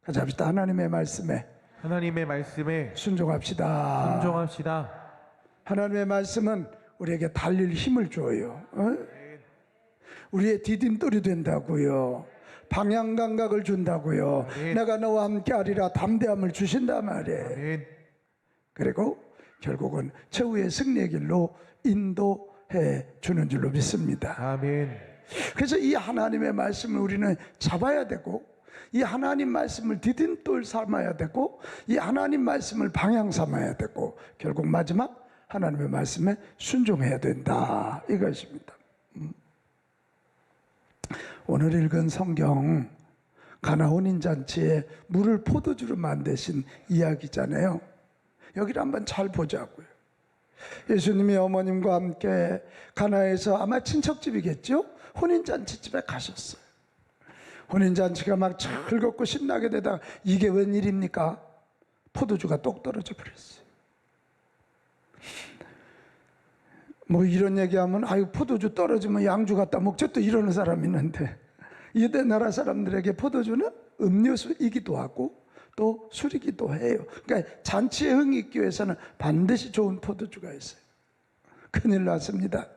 같이 합시다. 하나님의 말씀에 순종합시다. 순종합시다. 하나님의 말씀은 우리에게 달릴 힘을 줘요. 우리의 디딤돌이 된다고요. 방향 감각을 준다고요. 내가 너와 함께 하리라 담대함을 주신단 말이에요. 그리고 결국은 최후의 승리의 길로 인도해 주는 줄로 믿습니다. 아멘. 그래서 이 하나님의 말씀을 우리는 잡아야 되고, 이 하나님 말씀을 디딤돌 삼아야 되고, 이 하나님 말씀을 방향 삼아야 되고, 결국 마지막 하나님의 말씀에 순종해야 된다, 이것입니다. 오늘 읽은 성경 가나 혼인잔치에 물을 포도주로 만드신 이야기잖아요. 여기를 한번 잘 보자고요. 예수님이 어머님과 함께 가나에서 아마 친척집이겠죠? 혼인잔치집에 가셨어요. 혼인잔치가 막 즐겁고 신나게 되다가 이게 웬일입니까? 포도주가 똑 떨어져 버렸어요. 뭐 이런 얘기하면 아유 포도주 떨어지면 양주 갖다 먹죠, 또 이러는 사람이 있는데, 유대 나라 사람들에게 포도주는 음료수이기도 하고 또 술이기도 해요. 그러니까 잔치에 흥이 있기 위해서는 반드시 좋은 포도주가 있어요. 큰일 났습니다.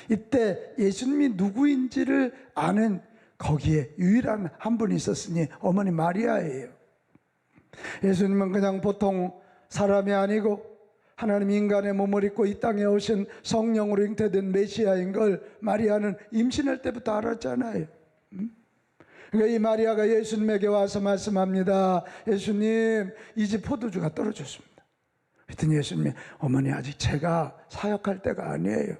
이때 예수님이 누구인지를 아는 거기에 유일한 한 분이 있었으니 어머니 마리아예요. 예수님은 그냥 보통 사람이 아니고 하나님 인간의 몸을 입고 이 땅에 오신 성령으로 잉태된 메시아인 걸 마리아는 임신할 때부터 알았잖아요. 그러니까 이 마리아가 예수님에게 와서 말씀합니다. 예수님, 이 집 포도주가 떨어졌습니다. 그랬더니 예수님이 어머니 아직 제가 사역할 때가 아니에요.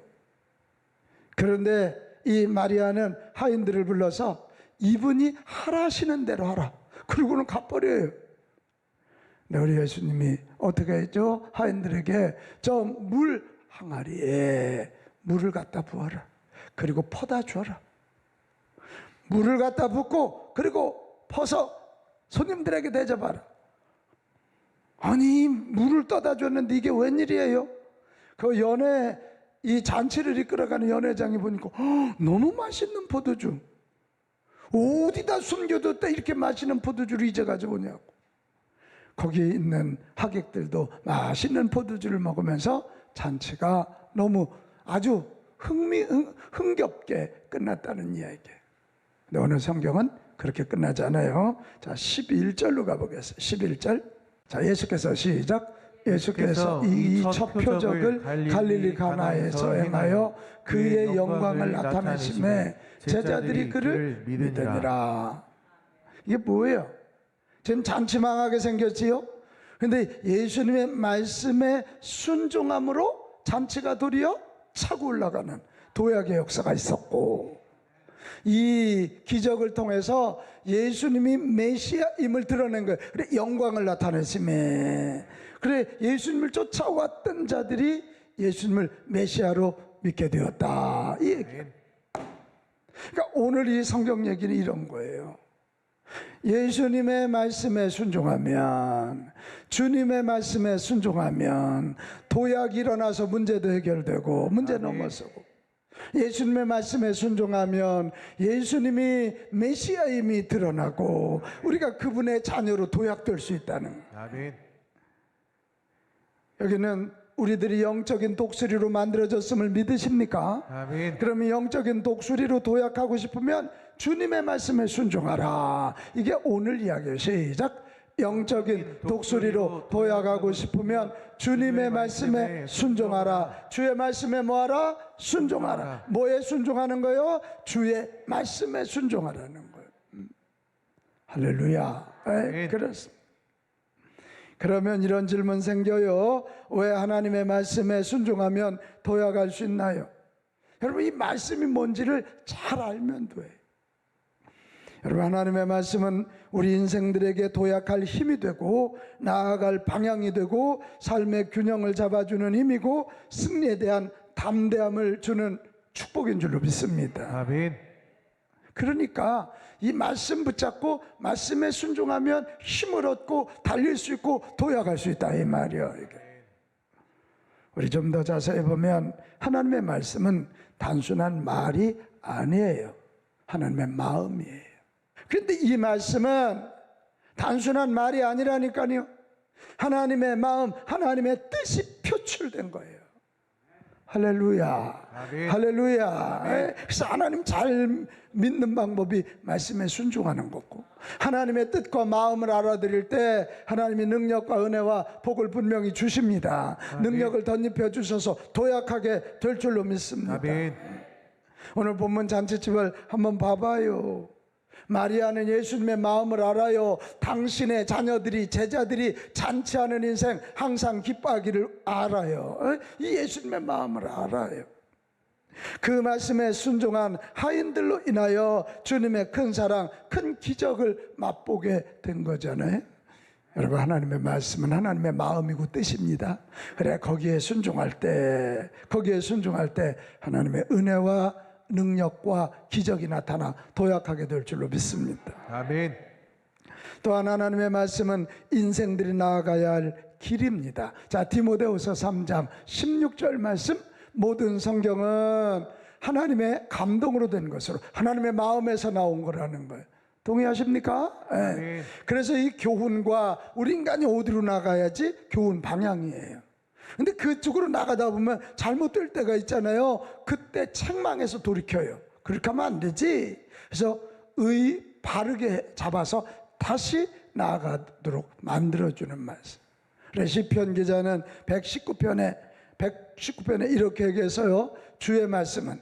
그런데 이 마리아는 하인들을 불러서 이분이 하라시는 대로 하라, 그러고는 가버려요. 우리 예수님이 어떻게 했죠? 하인들에게 저 물 항아리에 물을 갖다 부어라, 그리고 퍼다 줘라. 물을 갖다 붓고 그리고 퍼서 손님들에게 대접하라. 아니 물을 떠다 줬는데 이게 웬일이에요? 그 연회, 이 잔치를 이끌어가는 연회장이 보니까 너무 맛있는 포도주, 어디다 숨겨뒀다 이렇게 맛있는 포도주를 이제 가져오냐고. 거기에 있는 하객들도 맛있는 포도주를 먹으면서 잔치가 너무 아주 흥겹게 끝났다는 이야기예요. 근데 오늘 성경은 그렇게 끝나지 않아요. 자, 11절로 가보겠습니다. 11절. 자, 예수께서 시작. 예수께서 이 첫 표적을 갈릴리 가나에서 행하여 그의 영광을 나타내심에 제자들이 그를 믿으니라. 이게 뭐예요? 지금 잔치망하게 생겼지요? 근데 예수님의 말씀에 순종함으로 잔치가 도리어 차고 올라가는 도약의 역사가 있었고, 이 기적을 통해서 예수님이 메시아임을 드러낸 거예요. 그래, 영광을 나타내심에, 그래 예수님을 쫓아왔던 자들이 예수님을 메시아로 믿게 되었다, 이 얘기예요. 그러니까 오늘 이 성경 얘기는 이런 거예요. 예수님의 말씀에 순종하면, 주님의 말씀에 순종하면 도약이 일어나서 문제도 해결되고 문제 넘어서고, 예수님의 말씀에 순종하면 예수님이 메시아임이 드러나고 우리가 그분의 자녀로 도약될 수 있다는 거예요. 아멘. 여기는 우리들이 영적인 독수리로 만들어졌음을 믿으십니까? 아멘. 그러면 영적인 독수리로 도약하고 싶으면 주님의 말씀에 순종하라. 이게 오늘 이야기예요. 시작. 영적인 독수리로 도약하고 싶으면 주님의 말씀에 순종하라. 주의 말씀에 뭐하라? 순종하라. 뭐에 순종하는 거예요? 주의 말씀에 순종하라는 거예요. 할렐루야. 네, 그렇습니다. 그러면 이런 질문 생겨요. 왜 하나님의 말씀에 순종하면 도약할 수 있나요? 여러분, 이 말씀이 뭔지를 잘 알면 돼요. 여러분, 하나님의 말씀은 우리 인생들에게 도약할 힘이 되고 나아갈 방향이 되고 삶의 균형을 잡아주는 힘이고 승리에 대한 담대함을 주는 축복인 줄로 믿습니다. 아멘. 그러니까 이 말씀 붙잡고 말씀에 순종하면 힘을 얻고 달릴 수 있고 도약할 수 있다, 이 말이요. 이게. 우리 좀 더 자세히 보면 하나님의 말씀은 단순한 말이 아니에요. 하나님의 마음이에요. 그런데 이 말씀은 단순한 말이 아니라니까요. 하나님의 마음, 하나님의 뜻이 표출된 거예요. 할렐루야. 아멘. 할렐루야. 아멘. 그래서 하나님 잘 믿는 방법이 말씀에 순종하는 거고, 하나님의 뜻과 마음을 알아들일 때 하나님이 능력과 은혜와 복을 분명히 주십니다. 아멘. 능력을 덧입혀 주셔서 도약하게 될 줄로 믿습니다. 아멘. 오늘 본문 잔치집을 한번 봐봐요. 마리아는 예수님의 마음을 알아요. 당신의 자녀들이, 제자들이 잔치하는 인생 항상 기뻐하기를 알아요. 이 예수님의 마음을 알아요. 그 말씀에 순종한 하인들로 인하여 주님의 큰 사랑, 큰 기적을 맛보게 된 거잖아요. 여러분, 하나님의 말씀은 하나님의 마음이고 뜻입니다. 그래, 거기에 순종할 때 하나님의 은혜와 능력과 기적이 나타나 도약하게 될 줄로 믿습니다. 아멘. 또한 하나님의 말씀은 인생들이 나아가야 할 길입니다. 자, 디모데후서 3장 16절 말씀, 모든 성경은 하나님의 감동으로 된 것으로 하나님의 마음에서 나온 거라는 거예요. 동의하십니까? 네. 그래서 이 교훈과 우리 인간이 어디로 나가야지 교훈 방향이에요. 근데 그쪽으로 나가다 보면 잘못될 때가 있잖아요. 그때 책망해서 돌이켜요. 그렇게 하면 안 되지. 그래서 바르게 잡아서 다시 나아가도록 만들어주는 말씀. 그래서 시편 기자는 119편에 이렇게 얘기해서요, 주의 말씀은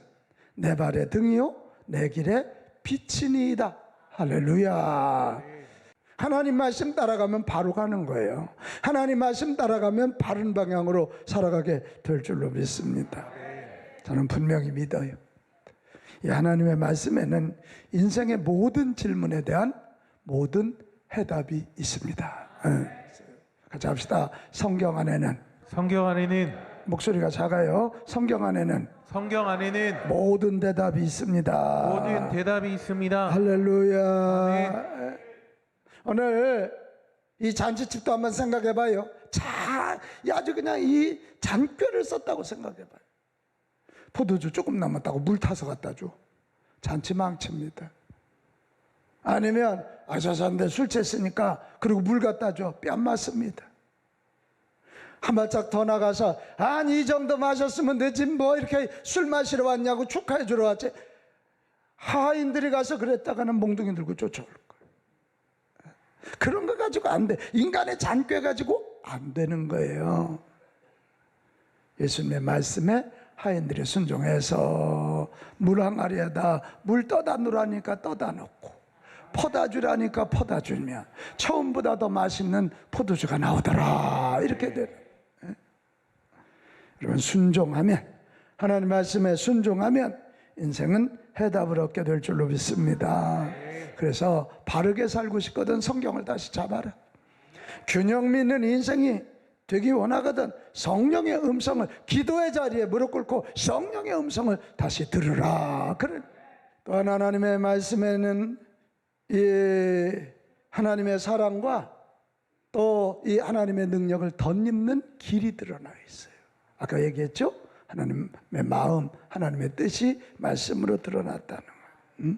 내 발의 등이요 내 길의 빛이니이다. 할렐루야. 하나님 말씀 따라가면 바로 가는 거예요. 하나님 말씀 따라가면 바른 방향으로 살아가게 될 줄로 믿습니다. 저는 분명히 믿어요. 이 하나님의 말씀에는 인생의 모든 질문에 대한 모든 해답이 있습니다. 같이 합시다. 성경 안에는 목소리가 작아요. 성경 안에는 모든 대답이 있습니다. 모든 대답이 있습니다. 할렐루야. 아멘. 오늘 이 잔치집도 한번 생각해봐요. 아주 그냥 이 잔꾀를 썼다고 생각해봐요. 포도주 조금 남았다고 물 타서 갖다 줘. 잔치 망칩니다. 아니면 저 사람들 술 취했으니까 그리고 물 갖다 줘. 뺨 맞습니다. 한 발짝 더 나가서 이 정도 마셨으면 되지 뭐 이렇게 술 마시러 왔냐고 축하해 주러 왔지. 하인들이 가서 그랬다가는 몽둥이 들고 쫓아올 거예요. 그런 거 가지고 안 돼. 인간의 잔꾀 가지고 안 되는 거예요. 예수님의 말씀에 하인들이 순종해서 물 항아리에다 물 떠다 놓으라니까 떠다 놓고, 퍼다 주라니까 퍼다 주면 처음보다 더 맛있는 포도주가 나오더라. 이렇게 돼요. 여러분, 순종하면, 하나님 말씀에 순종하면 인생은 해답을 얻게 될 줄로 믿습니다. 그래서 바르게 살고 싶거든 성경을 다시 잡아라. 균형 있는 인생이 되기 원하거든 성령의 음성을, 기도의 자리에 무릎 꿇고 성령의 음성을 다시 들으라. 그래. 또한 하나님의 말씀에는 이 하나님의 사랑과 또 이 하나님의 능력을 덧입는 길이 드러나 있어요. 아까 얘기했죠? 하나님의 마음, 하나님의 뜻이 말씀으로 드러났다는 거예요.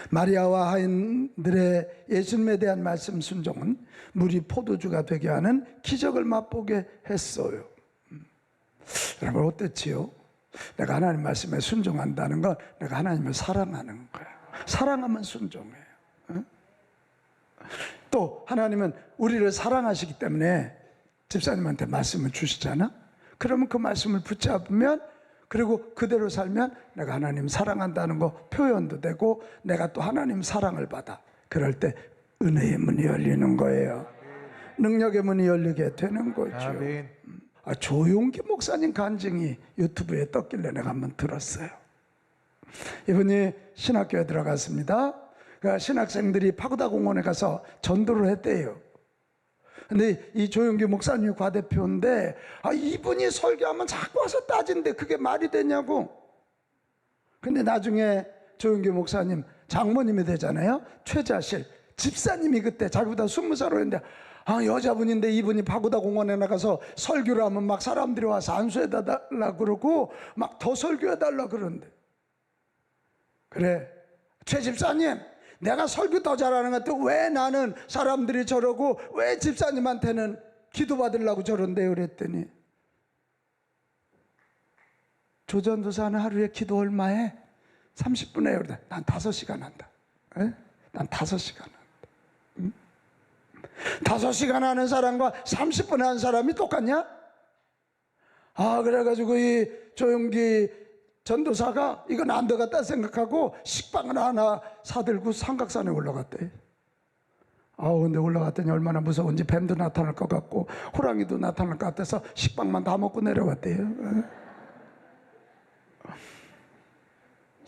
마리아와 하인들의 예수님에 대한 말씀 순종은 물이 포도주가 되게 하는 기적을 맛보게 했어요. 여러분, 어땠지요? 내가 하나님 말씀에 순종한다는 건 내가 하나님을 사랑하는 거예요. 사랑하면 순종해요. 또 하나님은 우리를 사랑하시기 때문에 집사님한테 말씀을 주시잖아. 그러면 그 말씀을 붙잡으면, 그리고 그대로 살면 내가 하나님 사랑한다는 거 표현도 되고 내가 또 하나님 사랑을 받아. 그럴 때 은혜의 문이 열리는 거예요. 능력의 문이 열리게 되는 거죠. 조용기 목사님 간증이 유튜브에 떴길래 내가 한번 들었어요. 이분이 신학교에 들어갔습니다. 그러니까 신학생들이 파고다 공원에 가서 전도를 했대요. 근데 이 조용기 목사님이 과대표인데 이분이 설교하면 자꾸 와서 따진대. 그게 말이 되냐고. 근데 나중에 조용기 목사님 장모님이 되잖아요. 최자실 집사님이 그때 자기보다 20살 어린데 여자분인데 이분이 파고다 공원에 나가서 설교를 하면 막 사람들이 와서 안수해달라 그러고 막 더 설교해달라 그러는데, 그래 최 집사님 내가 설교 더 잘하는 것 같아. 왜 나는 사람들이 저러고 왜 집사님한테는 기도받으려고 저런데요? 그랬더니 조전도사는 하루에 기도 얼마에? 30분 해요. 난 5시간 한다. 에? 난 5시간 한다. 응? 5시간 하는 사람과 30분 하는 사람이 똑같냐? 그래가지고 이 조용기 전도사가 이건 안 되겠다 생각하고 식빵을 하나 사들고 삼각산에 올라갔대. 근데 올라갔더니 얼마나 무서운지 뱀도 나타날 것 같고 호랑이도 나타날 것 같아서 식빵만 다 먹고 내려왔대요.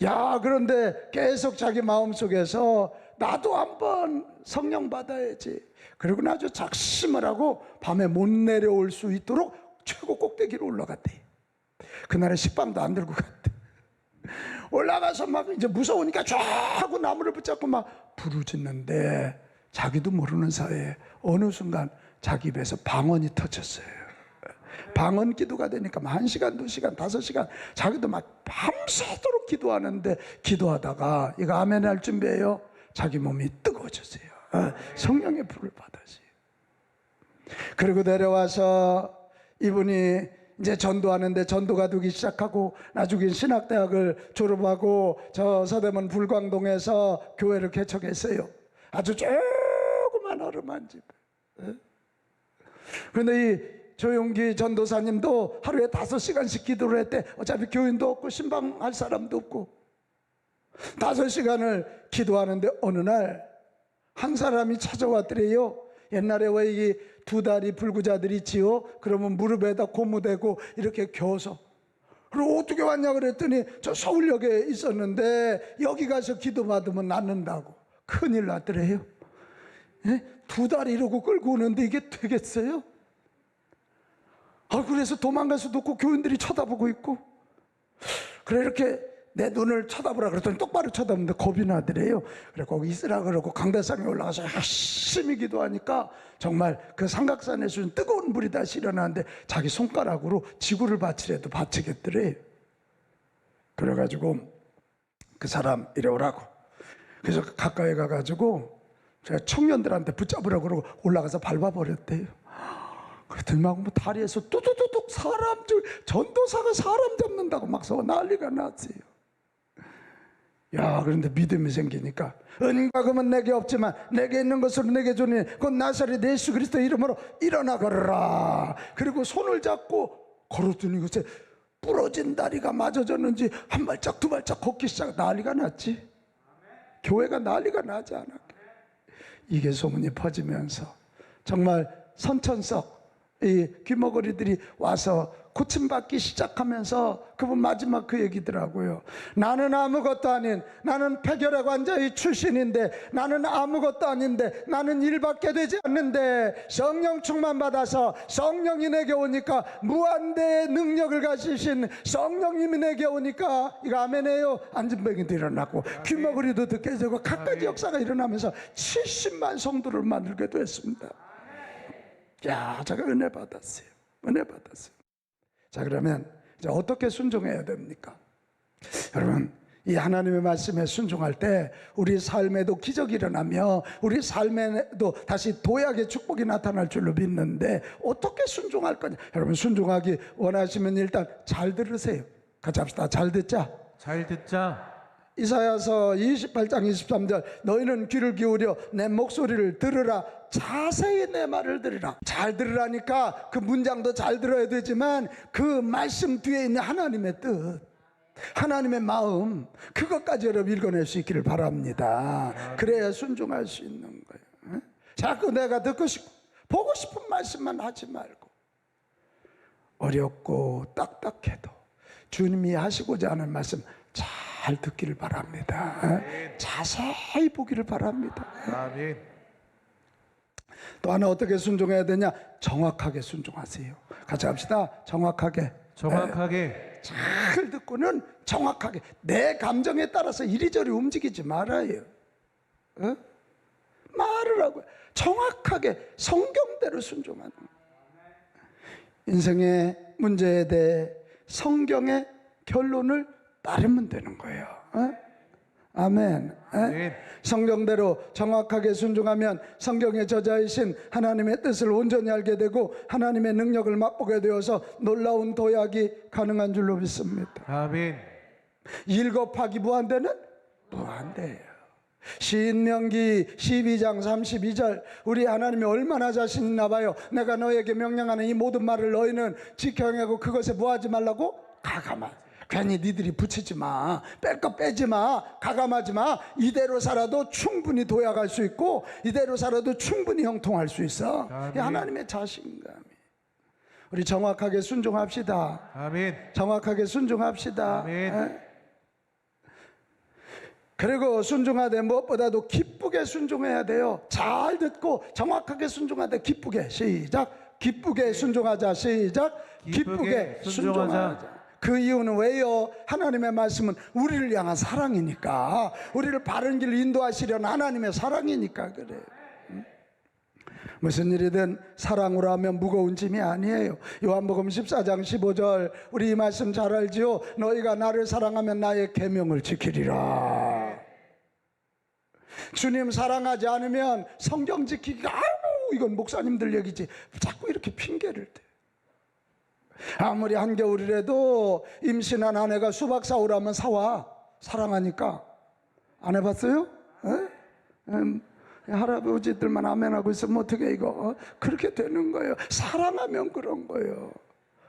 야, 그런데 계속 자기 마음속에서 나도 한번 성령 받아야지. 그리고 아주 작심을 하고 밤에 못 내려올 수 있도록 최고 꼭대기로 올라갔대. 그날에 식빵도 안 들고 갔대. 올라가서 막 이제 무서우니까 쫙 하고 나무를 붙잡고 막 부르짖는데 자기도 모르는 사이에 어느 순간 자기 입에서 방언이 터졌어요. 방언 기도가 되니까 1시간, 2시간, 5시간 자기도 막 밤새도록 기도하는데 기도하다가 이거 아멘 할 준비해요. 자기 몸이 뜨거워졌어요. 성령의 불을 받았어요. 그리고 내려와서 이분이 이제 전도하는데 전도가 되기 시작하고 나중에 신학대학을 졸업하고 저 서대문 불광동에서 교회를 개척했어요. 아주 조그만 어름한 집. 그런데 이 조용기 전도사님도 하루에 5시간씩 기도를 했대. 어차피 교인도 없고 신방할 사람도 없고 5시간을 기도하는데 어느 날 한 사람이 찾아왔더래요. 옛날에 왜 이 2다리 불구자들이 있지요? 그러면 무릎에다 고무대고 이렇게 겨서. 그리고 어떻게 왔냐 그랬더니 저 서울역에 있었는데 여기 가서 기도 받으면 낫는다고. 큰일 났더래요. 2다리 이러고 끌고 오는데 이게 되겠어요? 그래서 도망갈 수도 없고 교인들이 쳐다보고 있고. 그래 이렇게 내 눈을 쳐다보라 그랬더니 똑바로 쳐다보는데 겁이 나더래요. 그래 거기 있으라 그러고 강대상에 올라가서 열심히 기도하니까 정말 그 삼각산에서 뜨거운 불이 다시 일어나는데 자기 손가락으로 지구를 바치래도 바치겠더래. 그래가지고 그 사람 이리 오라고. 그래서 가까이 가가지고 제가 청년들한테 붙잡으라고 그러고 올라가서 밟아버렸대요. 그랬더니 막 다리에서 뚜두두둑 사람 전도사가 사람 잡는다고 막 난리가 났어요. 야, 그런데 믿음이 생기니까 은과 금은 내게 없지만 내게 있는 것으로 내게 주니 곧 나사렛 예수 그리스도 이름으로 일어나 걸어라. 그리고 손을 잡고 걸었더니 그새 부러진 다리가 맞아졌는지 한 발짝 두 발짝 걷기 시작. 난리가 났지. 교회가 난리가 나지 않았게. 이게 소문이 퍼지면서 정말 선천석 이 귀머거리들이 와서 고침받기 시작하면서 그분 마지막 그 얘기더라고요. 나는 아무것도 아닌, 나는 폐결핵 환자의 출신인데, 나는 아무것도 아닌데, 나는 일밖에 되지 않는데 성령 충만 받아서 성령이 내게 오니까 무한대의 능력을 가지신 성령님이 내게 오니까 이거 아멘해요. 안진병이도 일어나고 귀머거리도 듣게 되고 갖가지 역사가 일어나면서 70만 성도를 만들게 됐습니다. 야, 제가 은혜 받았어요. 은혜 받았어요. 자, 그러면 이제 어떻게 순종해야 됩니까? 여러분, 이 하나님의 말씀에 순종할 때 우리 삶에도 기적이 일어나며 우리 삶에도 다시 도약의 축복이 나타날 줄로 믿는데 어떻게 순종할 거냐? 여러분, 순종하기 원하시면 일단 잘 들으세요. 같이 합시다. 잘 듣자. 잘 듣자. 이사야서 28장 23절 너희는 귀를 기울여 내 목소리를 들으라. 자세히 내 말을 들으라. 잘 들으라니까 그 문장도 잘 들어야 되지만 그 말씀 뒤에 있는 하나님의 뜻, 하나님의 마음, 그것까지 여러분 읽어낼 수 있기를 바랍니다. 그래야 순종할 수 있는 거예요. 자꾸 내가 듣고 싶고 보고 싶은 말씀만 하지 말고 어렵고 딱딱해도 주님이 하시고자 하는 말씀 잘 듣기를 바랍니다. 자세히 보기를 바랍니다. 아멘. 또 하나 어떻게 순종해야 되냐? 정확하게 순종하세요. 같이 합시다. 정확하게. 잘 듣고는 정확하게 내 감정에 따라서 이리저리 움직이지 말아요. 말을 하고 정확하게 성경대로 순종하는 거예요. 인생의 문제에 대해 성경의 결론을 따르면 되는 거예요. 아멘. 에? 아멘. 성경대로 정확하게 순종하면 성경의 저자이신 하나님의 뜻을 온전히 알게 되고 하나님의 능력을 맛보게 되어서 놀라운 도약이 가능한 줄로 믿습니다. 아멘. 1 곱하기 무한대는 무한대예요. 신명기 12장 32절 우리 하나님이 얼마나 자신 있나 봐요. 내가 너에게 명령하는 이 모든 말을 너희는 지켜 행하고 그것에 뭐하지 말라고? 가감하지. 괜히 니들이 붙이지 마. 뺄 거 빼지 마. 가감하지 마. 이대로 살아도 충분히 도약할 수 있고 이대로 살아도 충분히 형통할 수 있어. 이 하나님의 자신감이. 우리 정확하게 순종합시다. 아멘. 정확하게 순종합시다. 아멘. 에? 그리고 순종하되 무엇보다도 기쁘게 순종해야 돼요. 잘 듣고 정확하게 순종하되 기쁘게. 시작. 기쁘게 순종하자. 시작. 기쁘게 순종하자. 그 이유는 왜요? 하나님의 말씀은 우리를 향한 사랑이니까, 우리를 바른 길로 인도하시려는 하나님의 사랑이니까 그래요. 무슨 일이든 사랑으로 하면 무거운 짐이 아니에요. 요한복음 14장 15절 우리 이 말씀 잘 알지요? 너희가 나를 사랑하면 나의 계명을 지키리라. 주님 사랑하지 않으면 성경 지키기가 아이고 이건 목사님들 얘기지 자꾸 이렇게 핑계를 대. 아무리 한겨울이라도 임신한 아내가 수박 사오라면 사와. 사랑하니까. 안 해봤어요? 할아버지들만 아멘하고 있으면 어떻게 이거 그렇게 되는 거예요. 사랑하면 그런 거예요.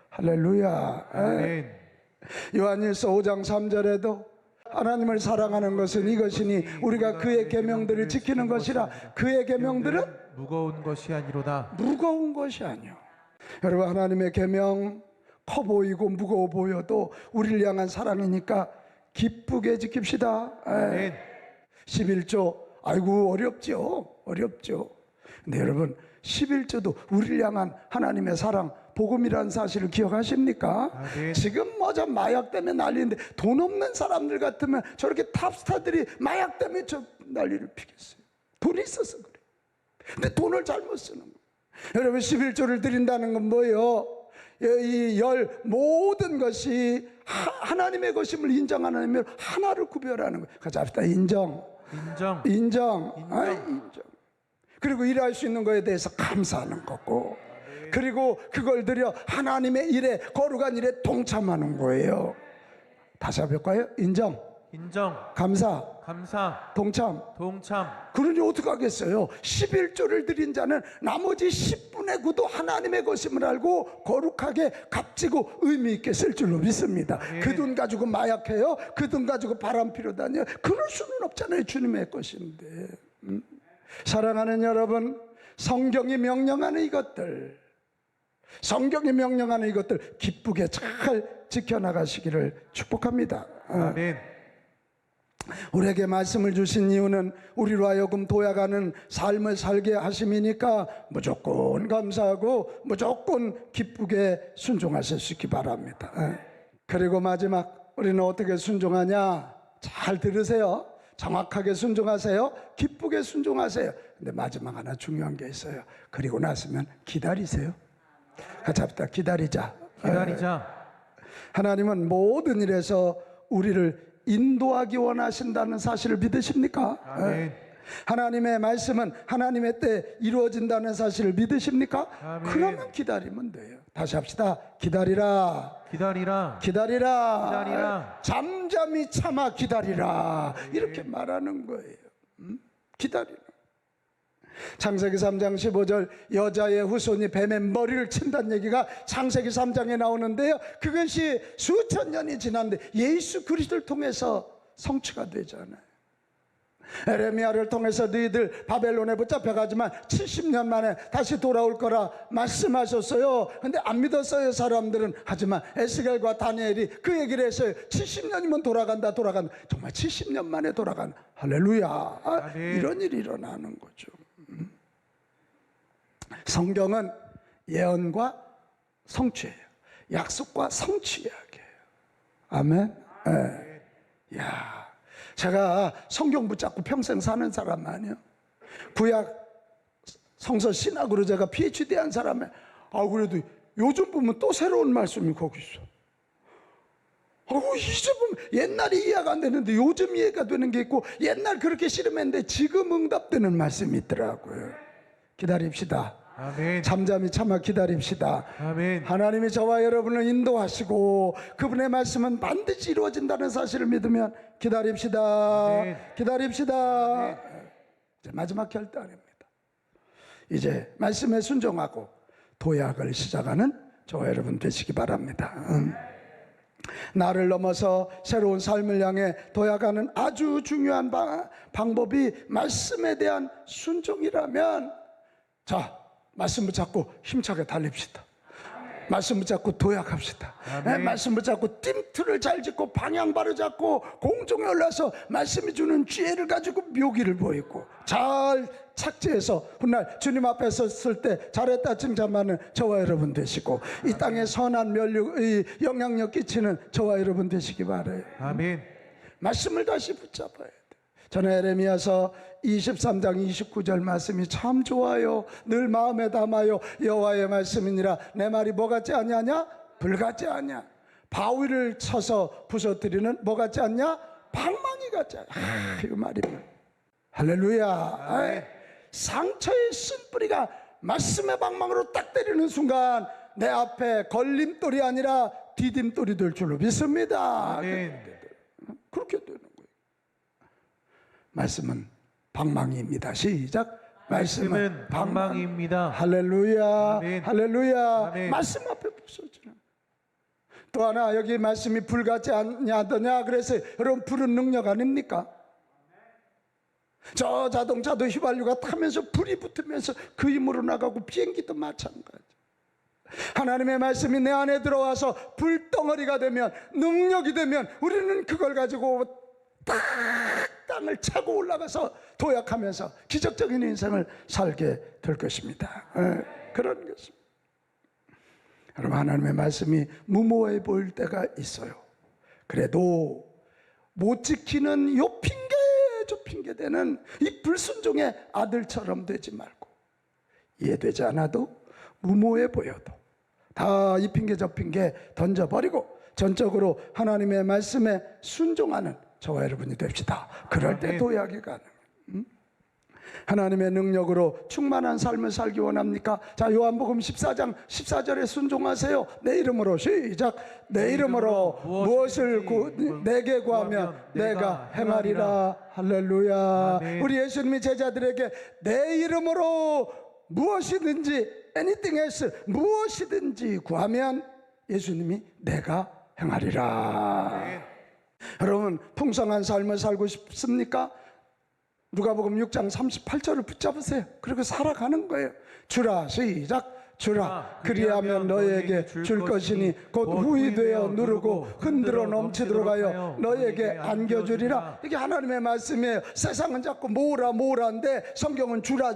할렐루야. 아멘. 요한일서 5장 3절에도 하나님을 사랑하는 것은 이것이니 우리가 그의 계명들을 지키는 것이라. 그의 계명들은 무거운 것이 아니로다. 무거운 것이 아니요. 여러분 하나님의 계명 커 보이고 무거워 보여도 우리를 향한 사랑이니까 기쁘게 지킵시다. 아멘. 11조 아이고 어렵죠. 근데 여러분 11조도 우리를 향한 하나님의 사랑 복음이라는 사실을 기억하십니까? 아멘. 지금 뭐 저 마약 때문에 난리인데 돈 없는 사람들 같으면 저렇게 탑스타들이 마약 때문에 저 난리를 피겠어요. 돈이 있어서 그래. 근데 돈을 잘못 쓰는 거예요. 여러분 11조를 드린다는 건 뭐예요? 이 열 모든 것이 하나님의 것임을 인정하는 의미로 하나를 구별하는 거예요. 같이 합시다. 인정. 그리고 일할 수 있는 거에 대해서 감사하는 거고, 그리고 그걸 들여 하나님의 일에 거룩한 일에 동참하는 거예요. 다시 해볼까요? 인정, 감사, 동참. 그러니 어떻게 하겠어요? 11조를 드린 자는 나머지 10분의 9도 하나님의 것임을 알고 거룩하게 값지고 의미 있게 쓸 줄로 믿습니다. 그 돈 가지고 마약해요? 그 돈 가지고 바람 피러 다녀요? 그럴 수는 없잖아요. 주님의 것인데. 사랑하는 여러분, 성경이 명령하는 이것들 기쁘게 잘 지켜나가시기를 축복합니다. 아멘. 우리에게 말씀을 주신 이유는 우리로 하여금 도약하는 삶을 살게 하심이니까 무조건 감사하고 무조건 기쁘게 순종하실 수 있기 바랍니다. 그리고 마지막 우리는 어떻게 순종하냐? 잘 들으세요. 정확하게 순종하세요. 기쁘게 순종하세요. 근데 마지막 하나 중요한 게 있어요. 그리고 나서면 기다리세요. 같이 합시다. 기다리자. 하나님은 모든 일에서 우리를 인도하기 원하신다는 사실을 믿으십니까? 아멘. 하나님의 말씀은 하나님의 때 이루어진다는 사실을 믿으십니까? 아멘. 그러면 기다리면 돼요. 다시 합시다. 기다리라. 잠잠히 참아 기다리라. 이렇게 말하는 거예요. 기다리라. 창세기 3장 15절 여자의 후손이 뱀의 머리를 친다는 얘기가 창세기 3장에 나오는데요. 그것이 수천 년이 지났는데 예수 그리스도를 통해서 성취가 되잖아요. 에레미야를 통해서 너희들 바벨론에 붙잡혀가지만 70년 만에 다시 돌아올 거라 말씀하셨어요. 근데 안 믿었어요 사람들은. 하지만 에스겔과 다니엘이 그 얘기를 했어요. 70년이면 돌아간다. 정말 70년 만에 돌아간다. 할렐루야. 이런 일이 일어나는 거죠. 성경은 예언과 성취예요. 약속과 성취 이야기예요. 아멘. 야, 제가 성경 붙잡고 평생 사는 사람 아니에요. 구약 성서 신학으로 제가 PhD 한 사람에 그래도 요즘 보면 또 새로운 말씀이 거기 있어. 이제 보면 옛날에 이해가 안 되는데 요즘 이해가 되는 게 있고, 옛날 그렇게 씨름했는데 지금 응답되는 말씀이 있더라고요. 기다립시다. 아멘. 잠잠히 참아 기다립시다. 아멘. 하나님이 저와 여러분을 인도하시고 그분의 말씀은 반드시 이루어진다는 사실을 믿으면 기다립시다. 아멘. 기다립시다. 이제 마지막 결단입니다. 이제 말씀에 순종하고 도약을 시작하는 저와 여러분 되시기 바랍니다. 나를 넘어서 새로운 삶을 향해 도약하는 아주 중요한 방법이 말씀에 대한 순종이라면, 자, 말씀 붙잡고 힘차게 달립시다. 말씀 붙잡고 도약합시다. 아멘. 말씀 붙잡고 띠틀을 잘 짓고 방향 바로 잡고 공중에 올라서 말씀이 주는 지혜를 가지고 묘기를 보이고 잘 착지해서 훗날 주님 앞에 섰을 때 잘했다 칭찬받는 저와 여러분 되시고, 이 땅에 선한 영향력 끼치는 저와 여러분 되시기 바라요. 아멘. 말씀을 다시 붙잡아야 돼. 저는 에레미야서 23장 29절 말씀이 참 좋아요. 늘 마음에 담아요. 여호와의 말씀이니라. 내 말이 뭐 같지 않냐? 불 같지 않냐? 바위를 쳐서 부서뜨리는 뭐 같지 않냐? 방망이 같지 않냐? 이거 말이면 할렐루야. 상처의 쓴뿌리가 말씀의 방망으로 딱 때리는 순간 내 앞에 걸림돌이 아니라 디딤돌이 될 줄로 믿습니다. 아멘. 그렇게 되는 거예요. 말씀은 방망이입니다. 시작. 말씀은 방망이입니다. 할렐루야. 아멘. 할렐루야. 아멘. 말씀 앞에 부서지는. 또 하나, 여기 말씀이 불 같지 않냐더냐. 그래서 여러분, 불은 능력 아닙니까? 저 자동차도 휘발유가 타면서 불이 붙으면서 그 힘으로 나가고, 비행기도 마찬가지. 하나님의 말씀이 내 안에 들어와서 불덩어리가 되면, 능력이 되면 우리는 그걸 가지고 딱 땅을 차고 올라가서 도약하면서 기적적인 인생을 살게 될 것입니다. 그런 것입니다. 여러분, 하나님의 말씀이 무모해 보일 때가 있어요. 그래도 못 지키는 요 핑계 저 핑계대는 이 불순종의 아들처럼 되지 말고, 이해되지 않아도 무모해 보여도 다 이 핑계 저 핑계 던져버리고 전적으로 하나님의 말씀에 순종하는 저와 여러분이 됩시다. 그럴 때 도약이 가능해요. 하나님의 능력으로 충만한 삶을 살기 원합니까? 자, 요한복음 14장 14절에 순종하세요. 내 이름으로 시작. 내 이름으로 무엇을 내게 구하면 내가 행하리라. 할렐루야. 아멘. 우리 예수님이 제자들에게 내 이름으로 무엇이든지 anything else 무엇이든지 구하면 예수님이 내가 행하리라. 아멘. 여러분, 풍성한 삶을 살고 싶습니까? 누가복음 6장 38절을 붙잡으세요. 그리고 살아가는 거예요. 주라, 시작. 주라, 그리하면 너에게 줄 것이니 곧 후이 되어 누르고 흔들어 넘치도록 하여 너에게 안겨주리라. 이게 하나님의 말씀이에요. 세상은 자꾸 모으라인데 성경은 주라.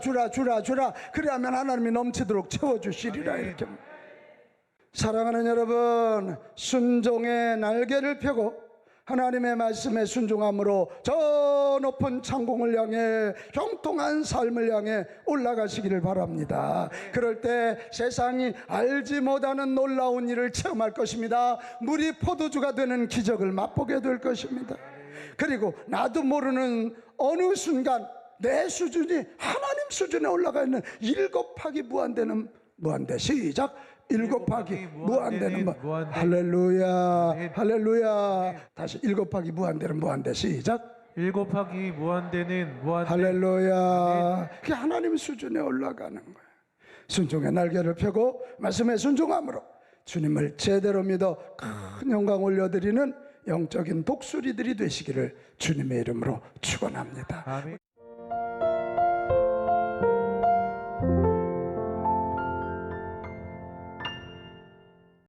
그리하면 하나님이 넘치도록 채워주시리라. 이렇게. 사랑하는 여러분, 순종의 날개를 펴고 하나님의 말씀에 순종함으로 저 높은 창공을 향해 형통한 삶을 향해 올라가시기를 바랍니다. 그럴 때 세상이 알지 못하는 놀라운 일을 체험할 것입니다. 물이 포도주가 되는 기적을 맛보게 될 것입니다. 그리고 나도 모르는 어느 순간 내 수준이 하나님 수준에 올라가 있는 1 곱하기 무한대는 무한대. 시작. 1 곱하기 무한대는 무한대. 할렐루야. 할렐루야. 다시 1 곱하기 무한대는 무한대. 시작. 1 곱하기 무한대는 무한대. 할렐루야. 그게 하나님 수준에 올라가는 거예요. 순종의 날개를 펴고 말씀에 순종함으로 주님을 제대로 믿어 큰 영광 올려드리는 영적인 독수리들이 되시기를 주님의 이름으로 축원합니다. 아멘.